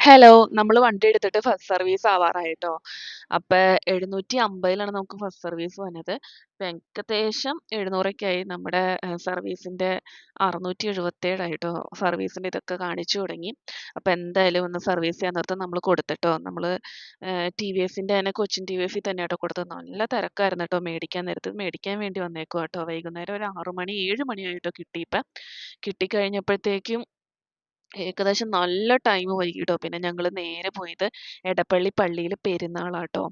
Hello. നമ്മള് വണ്ടി എടുത്തിട്ട് ഫസ്റ്റ് സർവീസ് ആവാറായിട്ടോ. അപ്പൊ 750 നമുക്ക് ഫസ്റ്റ് സർവീസ് വന്നത്. ഇപ്പൊ ഏകദേശം 700 ആയി നമ്മുടെ സർവീസിന്റെ 677 ആയിട്ടോ. സർവീസിന്റെ ഇതൊക്കെ കാണിച്ചു തുടങ്ങി. അപ്പൊ എന്തായാലും ഒന്ന് സർവീസ് ചെയ്യാൻ നേരത്ത് നമ്മള് കൊടുത്തിട്ടോ. നമ്മള് ടി.വി.എസിന്റെ തന്നെ കൊച്ചിൻ ടി.വി.എസിൽ തന്നെയാട്ടോ കൊടുത്തത്. നല്ല തിരക്കായിരുന്നു ട്ടോ മേടിക്കാൻ നേരത്ത്. മേടിക്കാൻ വേണ്ടി വന്നേക്കുവാട്ടോ. വൈകുന്നേരം ഒരു 6 മണി 7 മണിയായിട്ടോ കിട്ടിയപ്പോ. കിട്ടിക്കഴിഞ്ഞപ്പോഴത്തേക്കും ഏകദേശം നല്ല ടൈം വൈകിട്ടോ. പിന്നെ ഞങ്ങള് നേരെ പോയത് എടപ്പള്ളി പള്ളിയില് പെരുന്നാളാട്ടോ.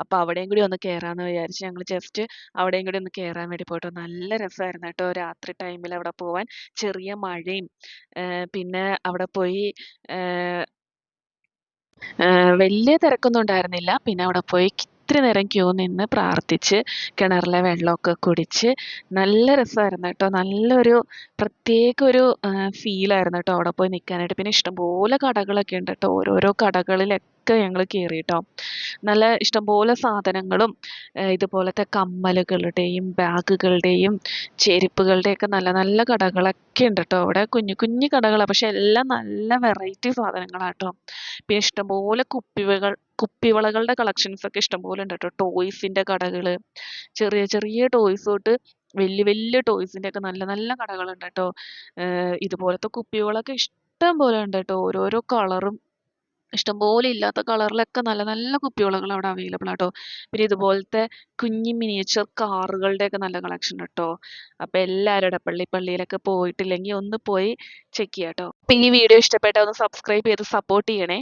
അപ്പൊ അവിടെയും കൂടി ഒന്ന് കേറാന്ന് വിചാരിച്ച് ഞങ്ങള് ജസ്റ്റ് അവിടെയും കൂടി ഒന്ന് കേറാൻ വേണ്ടി പോയിട്ടോ. നല്ല രസായിരുന്നു കേട്ടോ രാത്രി ടൈമിൽ അവിടെ പോവാൻ. ചെറിയ മഴയും പിന്നെ അവിടെ പോയി ഏഹ് വലിയ തിരക്കൊന്നും ഉണ്ടായിരുന്നില്ല. പിന്നെ അവിടെ പോയി ഇത്തിരി നേരം ക്യൂ നിന്ന് പ്രാർത്ഥിച്ച് കിണറിലെ വെള്ളമൊക്കെ കുടിച്ച് നല്ല രസമായിരുന്നു കേട്ടോ. നല്ലൊരു പ്രത്യേക ഒരു ഫീലായിരുന്നു കേട്ടോ അവിടെ പോയി നിൽക്കാനായിട്ട്. പിന്നെ ഇഷ്ടംപോലെ കടകളൊക്കെ ഉണ്ട് കേട്ടോ. ഓരോരോ കടകളിലൊക്കെ ഞങ്ങൾ കയറി ട്ടോ. നല്ല ഇഷ്ടംപോലെ സാധനങ്ങളും ഇതുപോലത്തെ കമ്മലുകളുടെയും ബാഗുകളുടെയും ചെരുപ്പുകളുടെയൊക്കെ നല്ല നല്ല കടകളൊക്കെ ഉണ്ട് കേട്ടോ. അവിടെ കുഞ്ഞു കുഞ്ഞു കടകളാണ്. പക്ഷെ എല്ലാം നല്ല വെറൈറ്റി സാധനങ്ങളാട്ടോ. പിന്നെ ഇഷ്ടംപോലെ കുപ്പിവളകളുടെ കളക്ഷൻസ് ഒക്കെ ഇഷ്ടംപോലെ ഉണ്ട് കേട്ടോ. ടോയ്സിന്റെ കടകള്, ചെറിയ ചെറിയ ടോയ്സ് തൊട്ട് വലിയ വലിയ ടോയ്സിന്റെ ഒക്കെ നല്ല നല്ല കടകളുണ്ട് കേട്ടോ. ഇതുപോലത്തെ കുപ്പികളൊക്കെ ഇഷ്ടം പോലെ ഉണ്ട് കേട്ടോ. ഓരോരോ കളറും ഇഷ്ടംപോലെ ഇല്ലാത്ത കളറിലൊക്കെ നല്ല നല്ല കുപ്പിവളകൾ അവിടെ അവൈലബിൾ ആട്ടോ. പിന്നെ ഇതുപോലത്തെ കുഞ്ഞി മിനിയേച്ചർ കാറുകളുടെ ഒക്കെ നല്ല കളക്ഷൻ കേട്ടോ. അപ്പൊ എല്ലാവരും പള്ളിയിലൊക്കെ പോയിട്ടില്ലെങ്കിൽ ഒന്ന് പോയി ചെക്ക് ചെയ്യാട്ടോ. അപ്പൊ ഈ വീഡിയോ ഇഷ്ടപ്പെട്ടാൽ ഒന്ന് സബ്സ്ക്രൈബ് ചെയ്ത് സപ്പോർട്ട് ചെയ്യണേ.